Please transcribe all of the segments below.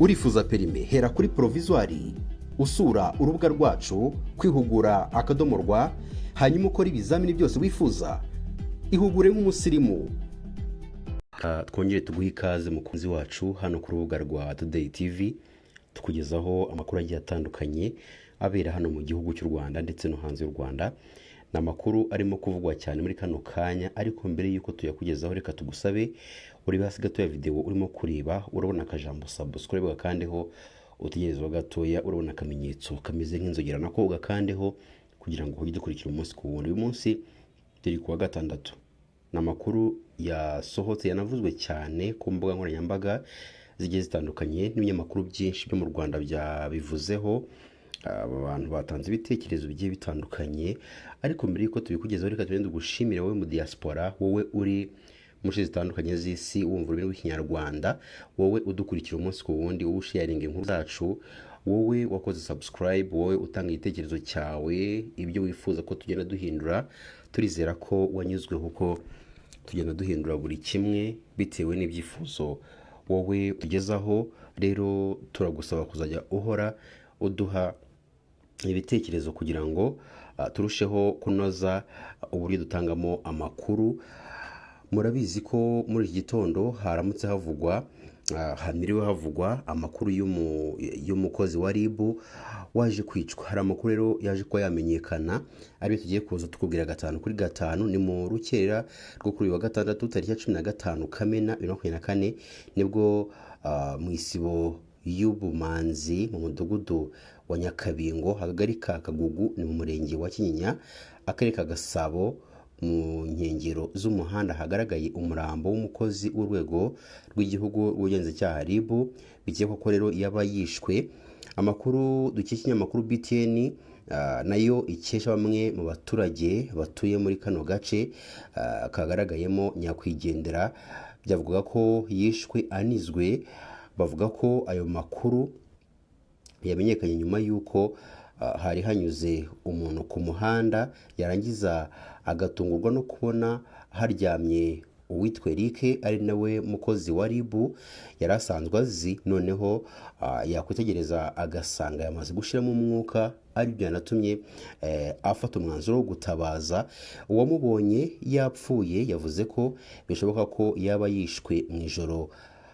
urifuza perime hera kuri provisoire usura urubuga rwacu kwihugura akadomorwa hanyuma ukora ibizamini byose wifuza ihugure nk'umusirimu. Twongere tuguhe ikaze mukunzi wacu hano ku rubuga rwa Today TV tukugezaho amakuru agiye atandukanye abera hano mu gihugu cy'u Rwanda ndetse no hanze y'u Rwanda. Namakuru arimo kuvugwa cyane muri kano kanya, ariko mbere yuko tuyakugezaho reka tugusabe uri basi gato ya video urimo kureba urabona akajambo subscribe gakandeho, utegerezwa gatoya urabona akamenyetso kameze nk'inzogera nako gakandeho kugira ngo ujye dukurikira umunsi ku wundi. Uyu munsi turi kuwa gatandatu. Namakuru yasohotse yanavuzwe cyane ku mbuga nkoranyambaga zigiye zitandukanye n'ibinyamakuru byinshi byo mu Rwanda byabivuzeho. Abantu batanze ibitekerezo bigiye bitandukanye, ariko mbere yuko tubikugezaho reka tugende gushimira wowe mu diaspora, wowe uri mushi zitandukanye z'isi wumva ururimi rw'ikinyarwanda, wowe udukurikira umunsi ku wundi, wowe sharing inkuru zacu, wowe wakoze subscribe, wowe utanga igitekerezo cyawe, ibyo wifuza ko tugenda duhindura. Turizera ko wanyuzweho ko tugenda duhindura buri kimwe bitewe n'ibyifuzo wowe tugezaho. Rero turagusaba kuzajya uhora uduha ibitekerezo kugira ngo turusheho kunoza uburyo dutangamo amakuru. Murabizi ko muri iki gitondo haramutse havugwa haniriwe havugwa amakuru y'umukozi wa RIB waje kwicwa. Hari amakuru rero yaje ko yamenyekana, ari tugiye kuza tukubwira 5 kuri 5. Ni mu rukera rwo kuri wa gatandatu tariki ya 15 Kamena 2024 nibwo mu isibo y'Ubumanzi mu mudugudu wa Nyakabingo Akagari ka Kagugu ni mu murenge wa Kinyinya akarere ka Gasabo mu nkengero z'umuhanda hagaragaye umurambo w'umukozi w'urwego rw'igihugu rw'ubugenzacyaha RIB bikekwa ko rero yaba yishwe. Amakuru dukesha amakuru BTN nayo ikesha bamwe mu baturage batuye muri kano gace kagaragayemo nyakwigendera, byavuga ko yishwe anizwe. Bavuga ko ayo makuru yamenyekanye nyuma yuko hari hanyuze umuntu ku muhanda yarangiza agatungurwa no kubona haryamye uwitwa Eric ari nawe mukozi wa RIB yarasanzwe azi. Noneho yakwitegereza agasanga yamaze gushiramo umwuka, ari byo yanatumye afata umwanzuro wo gutabaza. Uwamubonye yapfuye yavuze ko bishoboka ko yaba yishwe mu ijoro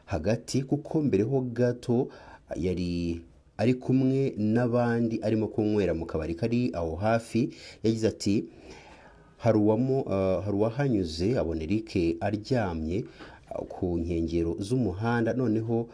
hagati, kuko mbere ho gato yari ari kumwe n'abandi arimo kunywera mu kabari kari aho hafi. Yagize ati hari uwahanyuze abona Eric aryamye ku nkengero z'umuhanda, noneho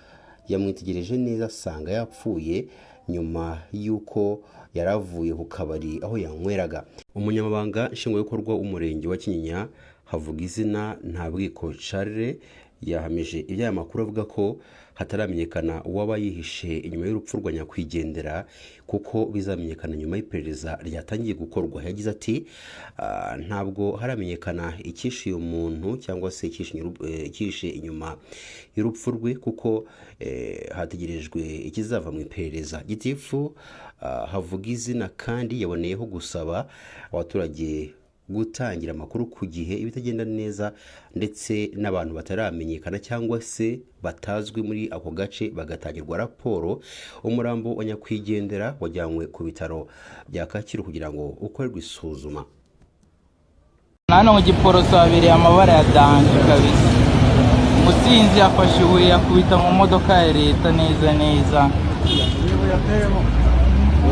yamwitegereje neza asanga yapfuye nyuma yuko yaravuye ku kabari aho yanyweraga. Umunyamabanga nshingwabikorwa w'umurenge wa Kinyinya Havugizina Ntabwiko Charles yahamije iby'aya makuru avuga ko hataramenyekana uwaba yihishe inyuma y'urupfu rwa nyakwigendera, kuko bizamenyekana nyuma y'iperereza ryatangiye gukorwa. Yagize ati ntabwo haramenyekana ikishe umuntu cyangwa se ikishe inyuma y'urupfu rwe, kuko hategerejwe ikizava mu iperereza. Gitifu Havugizina kandi yaboneyeho gusaba abaturage gutangira amakuru ku gihe ibitagenda neza, ndetse n'abantu bataramenyekana cyangwa se batazwi muri ako gace bagatangirwa raporo. Umurambo wa nyakwigendera wajyanywe ku bitaro bya Kacyiru kugira ngo ukorerwe isuzuma. Hano mu Giporoso habereye amabara ya danje kabisa. Umusinzi yafashe ibuye yakubita mu modoka ya leta neza.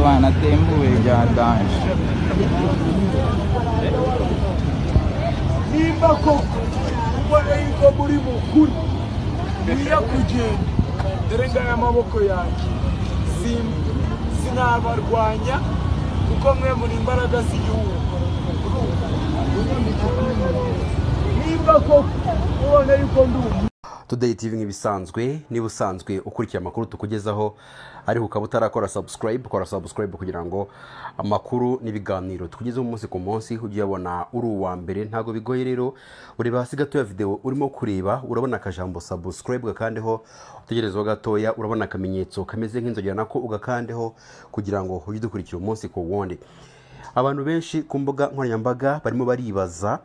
Bwana tembuwe bya danje. Nimba koko ubona yuko muri mukuru niya kugenda dore ngaya amaboko yanjye sinabarwanya kuko mwe muri imbaraga z'igihugu. Nimba koko ubona yuko Today TV nk'ibisanzwe, niba usanzwe ukurikiye amakuru tukugezaho ariko ukaba utarakora subscribe, kora subscribe kugira ngo amakuru n'ibiganiro tukugezeho umunsi ku munsi ujye ubona uri uwa mbere. Ntago bigoye rero, ureba hasi gato ya video urimo kureba urabona akajambo subscribe gakandeho, utegerezwa gatoya urabona akamenyetso kameze nk'inzogera nako ugakandeho kugira ngo ujye dukurikira umunsi ku wundi. Abantu benshi ku mbuga nkoranyambaga barimo baribaza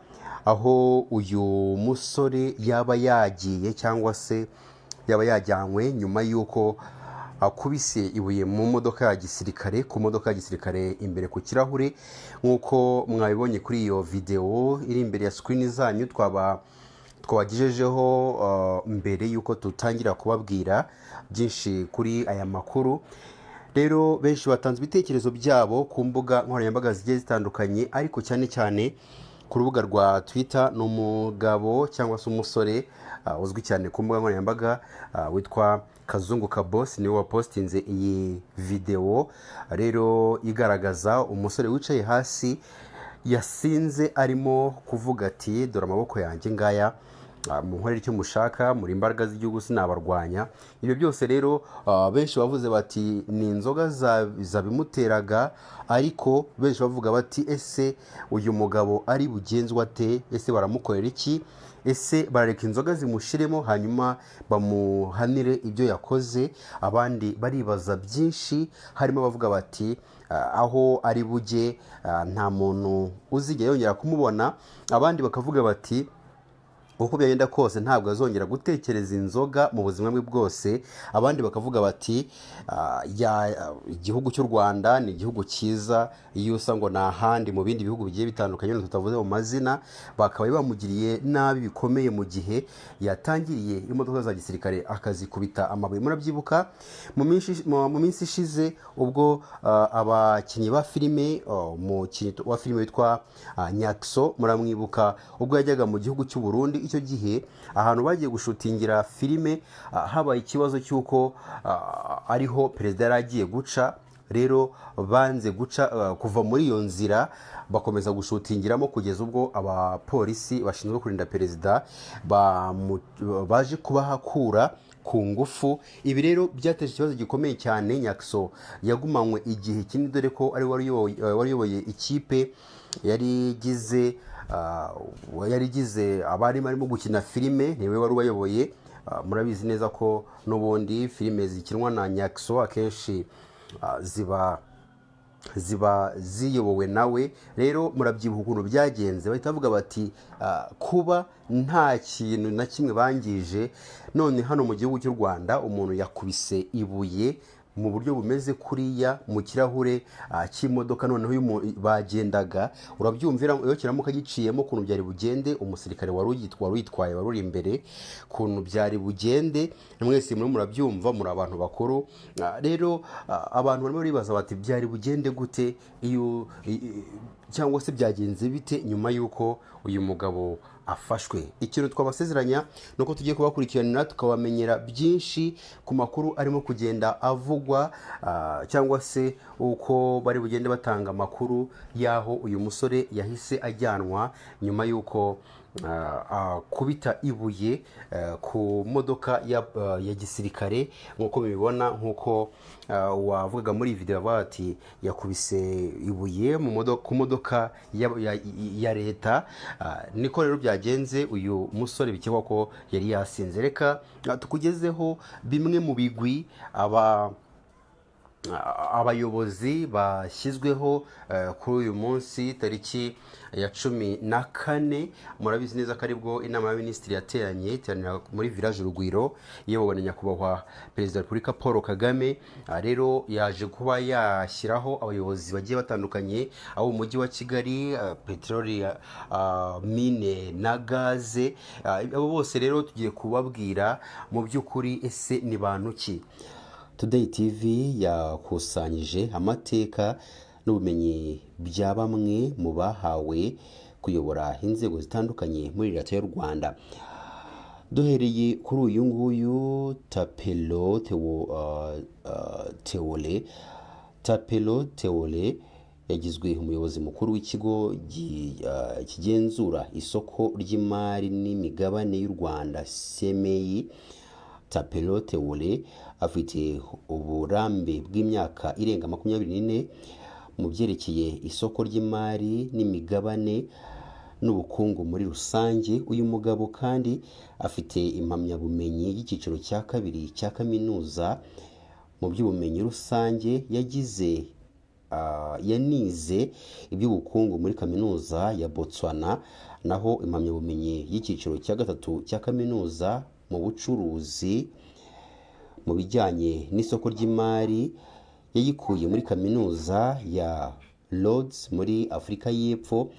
aho uyu musore yaba yagiye cyangwa se yaba yajyanywe nyuma yuko akubise ibuye mu modoka ya gisirikare, ku modoka ya gisirikare imbere ku kirahure, nk'uko mwabibonye kuri iyo videwo iri imbere ya screen zanyu twabagejejeho mbere y'uko tutangira kubabwira byinshi kuri aya makuru. Rero benshi batanze ibitekerezo byabo ku mbuga nkoranyambaga zigiye zitandukanye, ariko cyane cyane ku rubuga rwa Twitter. Ni umugabo cyangwa se umusore uzwi cyane ku mbuga nkoranyambaga witwa Kazungu Kabosi, niwe wapostinze iyi videwo rero igaragaza umusore wicaye hasi yasinze arimo kuvuga ati dore amaboko yanjye ngaya, munkorere icyo mushaka, muri imbaraga z'igihugu sinabarwanya. Ibyo byose rero benshi bavuze bati ni inzoga zabimuteraga, ariko benshi bavuga bati ese uyu mugabo ari bugenzwa ate, ese baramukorera iki, ese barareka inzoga zimushiremo hanyuma bamuhanire ibyo yakoze. Abandi baribaza byinshi, harimo abavuga bati aho ari bujye nta muntu uzigera yongera kumubona. Abandi bakavuga bati uko byagenda kose ntabwo azongera gutekereza inzoga mu buzima bwe bwose. Abandi bakavuga bati igihugu cy'u Rwanda ni igihugu cyiza, iyo usa ngo ni ahandi mu bindi bihugu bigiye bitandukanye tutavuze mu mazina, bakaba bamugiriye nabi bikomeye mu gihe yatangiriye imodoka za gisirikare akazikubita amabuye. Murabyibuka mu minsi ishize ubwo abakinnyi ba filime, umukinnyi wa filime witwa Nyakso, muramwibuka, ubwo yajyaga mu gihugu cy'u Burundi. Icyo gihe ahantu bagiye gushutingira filime habaye ikibazo cy'uko ariho perezida yari agiye guca. Rero banze guca kuva muri iyo nzira, bakomeza gushutingiramo kugeza ubwo abapolisi bashinzwe kurinda perezida baje kubahakura ku ngufu. Ibi rero byateje ikibazo gikomeye cyane. Nyakso yagumanywe igihe kinini, dore ko ari wari uyoboye ikipe yari igize abari barimo gukina filime, niwe wari ubayoboye. Murabizi neza ko n'ubundi filime zikinwa na Nyakso akenshi ziba ziyobowe nawe. Rero murabyibuha ukuntu byagenze, bahita bavuga bati kuba nta kintu na kimwe bangije, none hano mu gihugu cy'u Rwanda umuntu yakubise ibuye mu buryo bumeze kuriya mu kirahure cy'imodoka, noneho bagendaga, urabyumvira iyo kiramuka giciyemo ukuntu byari bugende. Umusirikare wari uyitwaye wari uri imbere, ukuntu byari bugende mwese muri murabyumva, muri abantu bakuru. Rero abantu barimo bibaza bati byari bugende gute cyangwa se byagenze bite nyuma y'uko uyu mugabo afashwe. Ikintu twabasezeranya ni uko tugiye kubakurikiranira tukabamenyera byinshi ku makuru arimo kugenda avugwa, cyangwa se uko bari bugende batanga amakuru y'aho uyu musore yahise ajyanwa nyuma y'uko kubita ibuye ku modoka ya gisirikare. nk'uko mubibona, nk'uko wavugaga muri iyi video bati yakubise ibuye ku modoka ya leta. Niko rero byagenze, uyu musore bikekwa ko yari yasinze. Reka tukugezeho bimwe mu bigwi abayobozi bashyizweho kuri uyu munsi tariki ya 14. Murabizi neza ko aribwo inama y'abaminisitiri iteranira muri village Urugwiro, iyobowe na nyakubahwa perezida wa Repubulika Paul Kagame. Rero yaje kuba yashyiraho abayobozi bagiye batandukanye, abo mu mujyi wa Kigali, peteroli, mine na gaze. Abo bose rero tugiye kubabwira mu by'ukuri ese ni bantu ki. Today TV yakusanyije amateka n'ubumenyi bya bamwe mu bahawe kuyobora inzego zitandukanye muri leta y'u Rwanda. Duhereye kuri uyu nguyu Tapelo Theole yagizwe umuyobozi mukuru w'ikigo kigenzura isoko ry'imari n'imigabane y'u Rwanda CMI. Tapelo Theole afite uburambe bw'imyaka irenga 24 mu byerekeye isoko ry'imari n'imigabane n'ubukungu muri rusange. Uyu mugabo kandi afite impamyabumenyi y'icyiciro cya kabiri cya kaminuza mu by'ubumenyi rusange. Yanize iby'ubukungu muri kaminuza ya Botswana, naho impamyabumenyi y'icyiciro cya gatatu cya kaminuza mu bucuruzi mu bijyanye n'isoko ry'imari yayikuye muri kaminuza ya Rhodes muri Afurika y'Epfo,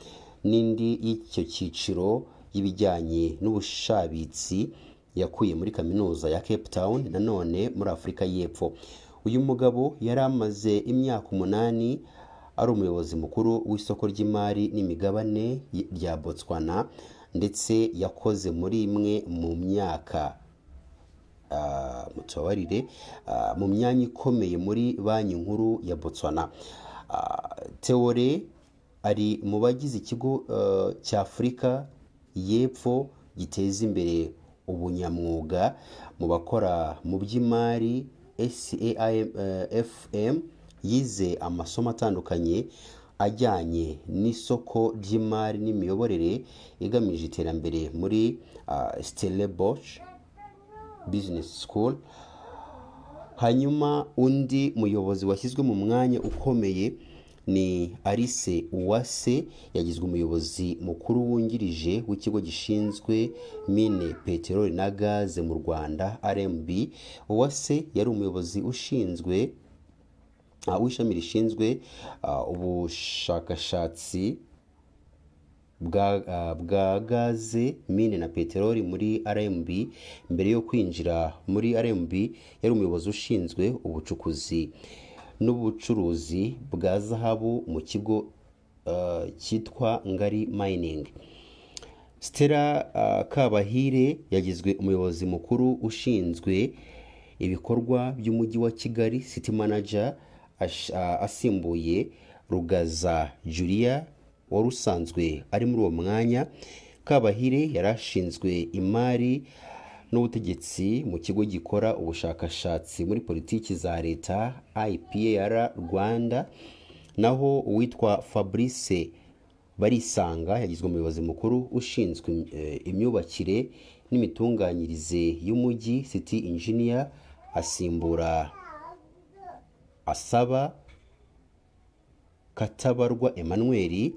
n'indi y'icyo cyiciro y'ibijyanye n'ubushabitsi yakuye muri kaminuza ya Cape Town nanone muri Afurika y'Epfo. Uyu mugabo yari amaze imyaka 8 ari umuyobozi mukuru w'isoko ry'imari n'imigabane rya Botswana, ndetse yakoze muri imwe mu myaka mu myanya ikomeye muri banki nkuru ya Botswana. Teore ari mu bagize ikigo cya Afurika y'Epfo giteza imbere ubunyamwuga mu bakora mu by'imari SAIFM. Yize amasomo atandukanye ajyanye n'isoko ry'imari n'imiyoborere igamije iterambere muri Stellenbosch Business School. Hanyuma undi muyobozi washyizwe mu mwanya ukomeye ni Alice Uwase, yagizwe umuyobozi mukuru wungirije w'ikigo gishinzwe mine, peteroli na gaze mu Rwanda RMB. Uwase yari umuyobozi ushinzwe w'ishami rishinzwe ubushakashatsi bwa gaze, mine na peteroli muri RMB. Mbere yo kwinjira muri RMB yari umuyobozi ushinzwe ubucukuzi n'ubucuruzi bwa zahabu mu kigo cyitwa Ngari Mining. Stella Kabahire yagizwe umuyobozi mukuru ushinzwe ibikorwa by'umujyi wa Kigali, City Manager, asimbuye Rugaza Julia wari usanzwe ari muri uwo mwanya. Kabahire yarashinzwe imari n'ubutegetsi mu kigo gikora ubushakashatsi muri politiki za leta IPR Rwanda. Naho uwitwa Fabrice Barisanga yagizwe umuyobozi mukuru ushinzwe imyubakire n'imitunganyirize y'umujyi, City Engineer, asimbura Asaba Katabarwa Emmanuel.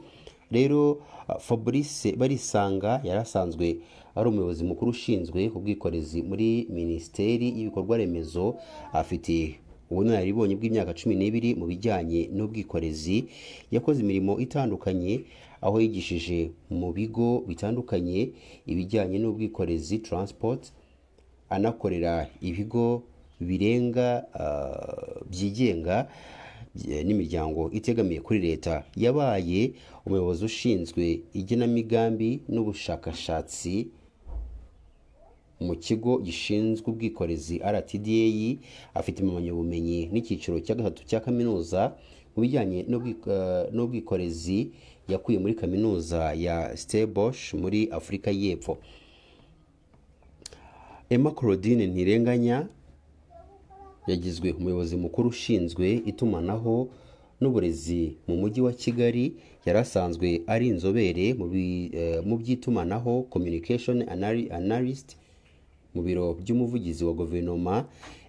Rero Fabrice Barisanga yarasanzwe ari umuyobozi mukuru ushinzwe ubwikorezi muri Minisiteri y'Ibikorwa Remezo, afite ubunararibonye bw'imyaka 12 mu bijyanye n'ubwikorezi. Yakoze imirimo itandukanye aho yigishije mu bigo bitandukanye ibijyanye n'ubwikorezi transport, anakorera ibigo birenga byigenga n'imiryango itegamiye kuri leta. Yabaye umuyobozi ushinzwe igenamigambi n'ubushakashatsi mu kigo gishinzwe ubwikorezi RTDA. Afite impamyabumenyi n'icyiciro cya 3 cya kaminuza mu bijyanye n'ubwikorezi yakuye muri kaminuza ya Stellenbosch muri Afurika y'Epfo. Emma Claudine Ntirenganya yagizwe umuyobozi mukuru ushinzwe itumanaho n'uburezi mu mujyi wa Kigali. Yarasanzwe ari inzobere mu by'itumanaho, communication analyst mu biro by'umuvugizi wa guverinoma.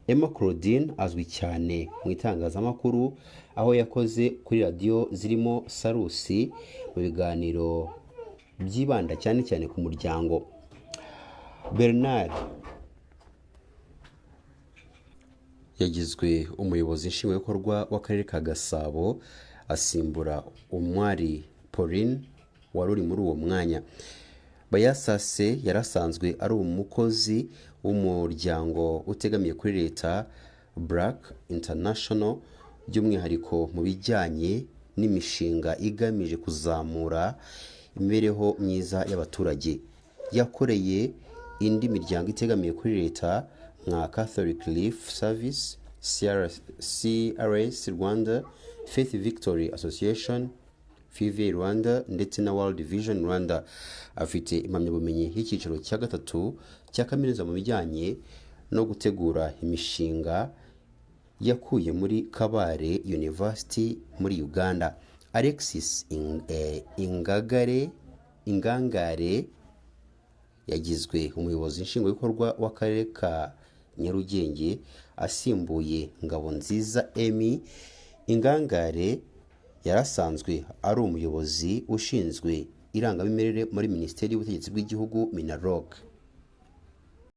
Emma Claudine azwi cyane mu itangazamakuru aho yakoze kuri radio zirimo Sarusi mu biganiro byibanda cyane cyane ku muryango. Bernard yagizwe umuyobozi nshingwabikorwa w'akarere ka Gasabo, asimbura Umwari Pauline wari uri muri uwo mwanya. Bayasase yarasanzwe ari umukozi w'umuryango utegamiye kuri leta Black International, by'umwihariko mu bijyanye n'imishinga igamije kuzamura imibereho myiza y'abaturage. Yakoreye indi miryango itegamiye kuri leta nka Catholic Relief Service, CRS Rwanda, Faith Victory Association, FIVA Rwanda ndetse na World Vision Rwanda. Afite impamyabumenyi y'icyiciro cya 3 cya kaminuza mu bijyanye no gutegura imishinga yakuye muri Kabale University muri Uganda. Alexis Ingangare yagizwe umuyobozi nshingwabikorwa w'akarere ka Nyarugenge, asimbuye Ngabonziza Emmy. Ingangare yarasanzwe ari umuyobozi ushinzwe irangamimerere muri Minisiteri y'Ubutegetsi bw'Igihugu Minaloc.